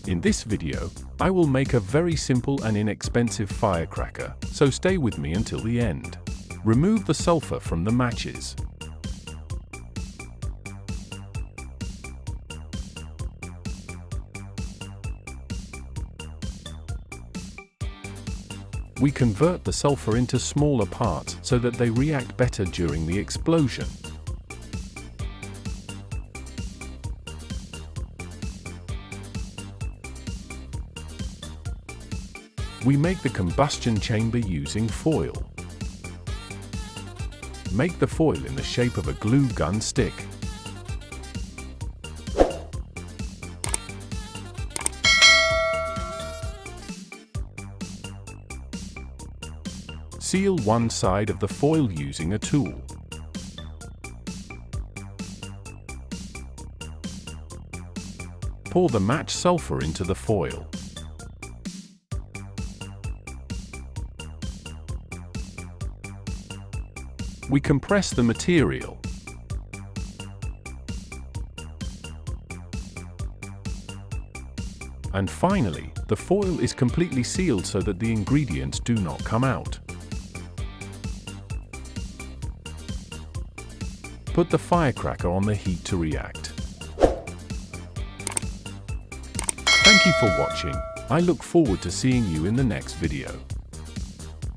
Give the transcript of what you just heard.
In this video, I will make a very simple and inexpensive firecracker, so stay with me until the end. Remove the sulfur from the matches. We convert the sulfur into smaller parts so that they react better during the explosion. We make the combustion chamber using foil. Make the foil in the shape of a glue gun stick. Seal one side of the foil using a tool. Pour the match sulfur into the foil. We compress the material. And finally, the foil is completely sealed so that the ingredients do not come out. Put the firecracker on the heat to react. Thank you for watching. I look forward to seeing you in the next video.